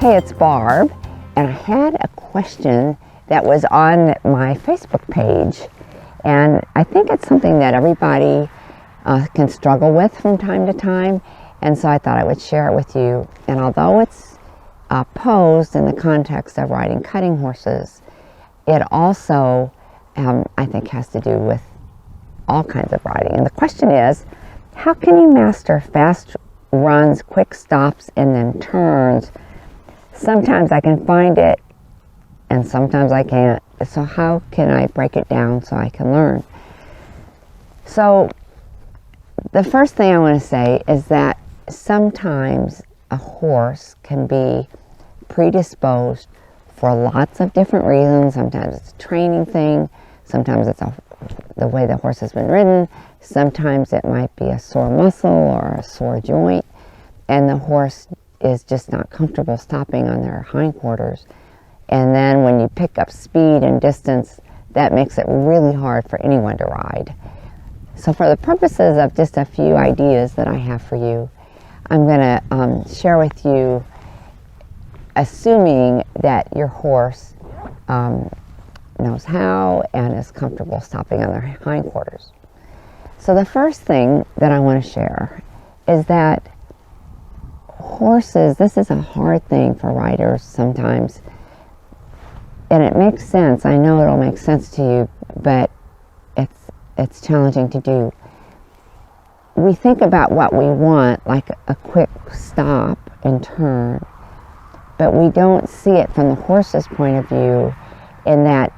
Hey, it's Barb, and I had a question that was on my Facebook page, and I think it's something that everybody can struggle with from time to time, and so I thought I would share it with you. And although it's posed in the context of riding cutting horses, it also, I think, has to do with all kinds of riding. And the question is, how can you master fast runs, quick stops, and then turns? Sometimes I can find it, and sometimes I can't. So how can I break it down so I can learn? So the first thing I want to say is that sometimes a horse can be predisposed for lots of different reasons. Sometimes it's a training thing. Sometimes it's the way the horse has been ridden. Sometimes it might be a sore muscle or a sore joint, and the horse is just not comfortable stopping on their hindquarters. And then when you pick up speed and distance, that makes it really hard for anyone to ride. So for the purposes of just a few ideas that I have for you, I'm going to share with you, assuming that your horse knows how and is comfortable stopping on their hindquarters. So the first thing that I want to share is that horses, this is a hard thing for riders sometimes, and it makes sense. I know it'll make sense to you, but it's challenging to do. We think about what we want, like a quick stop and turn, but we don't see it from the horse's point of view, in that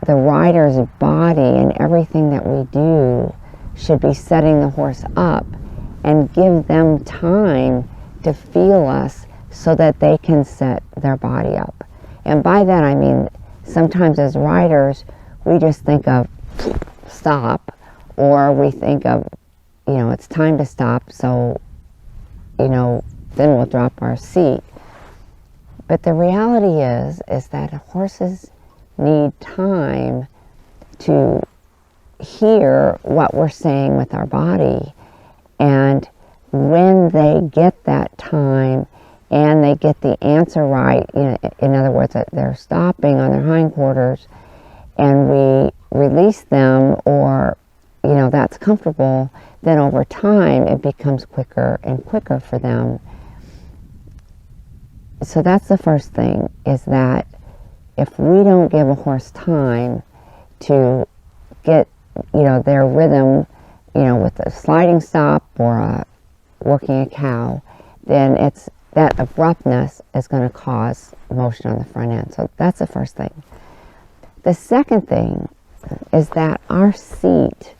the rider's body and everything that we do should be setting the horse up and give them time to feel us so that they can set their body up. And by that I mean, sometimes as riders, we just think of stop, or we think of, it's time to stop, so, then we'll drop our seat. But the reality is that horses need time to hear what we're saying with our body. And when they get that time and they get the answer right, in other words, that they're stopping on their hindquarters, and we release them, or that's comfortable, then over time it becomes quicker and quicker for them. So that's the first thing, is that if we don't give a horse time to get their rhythm, with a sliding stop or working a cow, then that abruptness is going to cause motion on the front end. So that's the first thing. The second thing is that our seat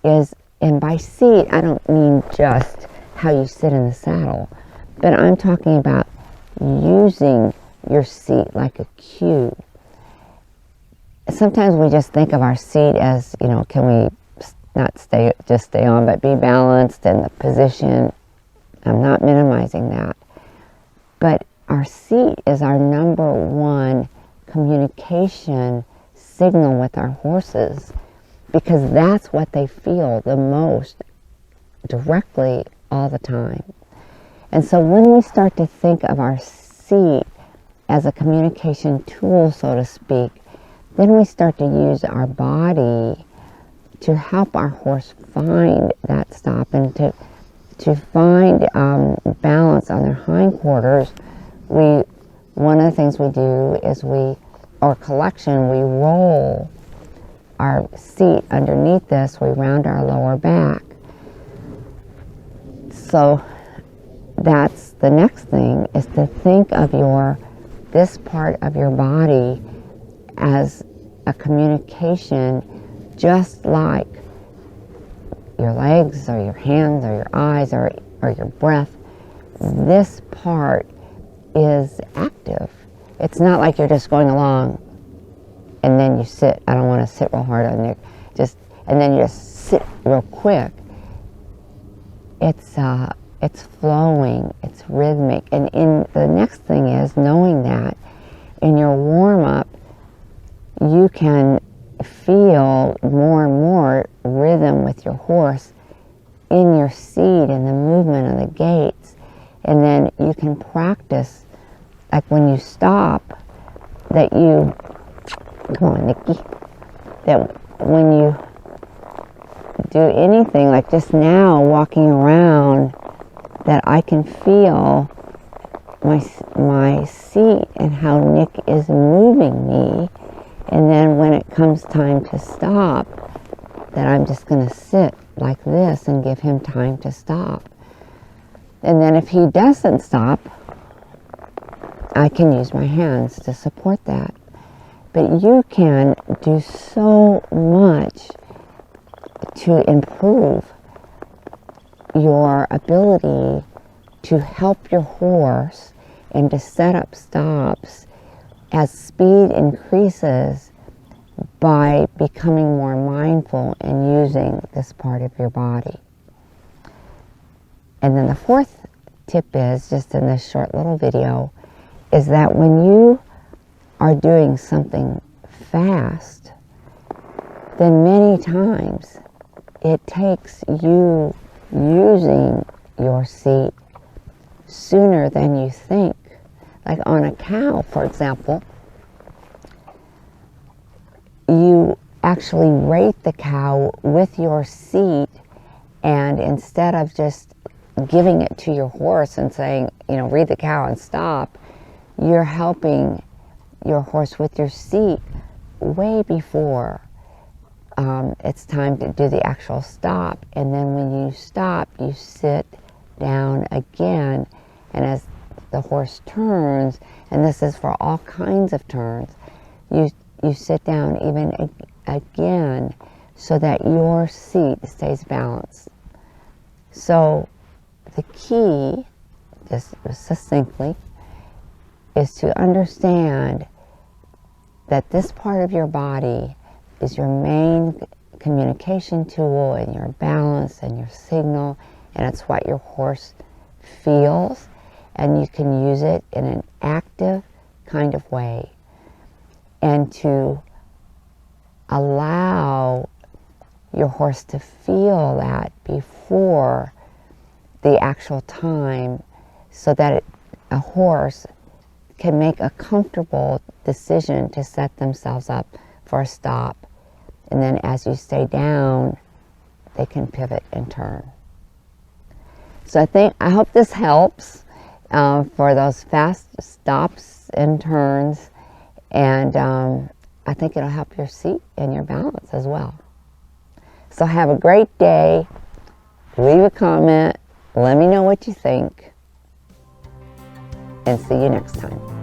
is, and by seat I don't mean just how you sit in the saddle, but I'm talking about using your seat like a cue. Sometimes we just think of our seat as, can we not stay on, but be balanced in the position. I'm not minimizing that. But our seat is our number one communication signal with our horses, because that's what they feel the most directly all the time. And so when we start to think of our seat as a communication tool, so to speak, then we start to use our body to help our horse find that stop and to find balance on their hindquarters. One of the things we do is we roll our seat underneath this, we round our lower back. So that's the next thing, is to think of this part of your body as a communication, just like your legs or your hands or your eyes or your breath. This part is active. It's not like you're just going along and then you sit. I don't want to sit real hard on you. And then you just sit real quick. It's flowing, it's rhythmic. And the next thing is knowing that in your warm-up, you can feel more and more rhythm with your horse in your seat and the movement of the gaits. And then you can practice, like when you stop, that you, come on, Nikki, that when you do anything, like just now walking around, that I can feel my seat and how Nick is moving me. And then when it comes time to stop, that I'm just going to sit like this and give him time to stop. And then if he doesn't stop, I can use my hands to support that. But you can do so much to improve your ability to help your horse and to set up stops as speed increases by becoming more mindful and using this part of your body. And then the fourth tip is, just in this short little video, is that when you are doing something fast, then many times it takes you using your seat sooner than you think. Like on a cow, for example, you actually rate the cow with your seat, and instead of just giving it to your horse and saying, read the cow and stop, you're helping your horse with your seat way before it's time to do the actual stop. And then when you stop, you sit down again, and as the horse turns, and this is for all kinds of turns, you sit down even again so that your seat stays balanced. So the key, just succinctly, is to understand that this part of your body is your main communication tool and your balance and your signal, and it's what your horse feels, and you can use it in an active kind of way. And to allow your horse to feel that before the actual time, so that a horse can make a comfortable decision to set themselves up for a stop. And then as you stay down, they can pivot and turn. So I hope this helps for those fast stops and turns. And I think it'll help your seat and your balance as well. So have a great day. Leave a comment. Let me know what you think. And see you next time.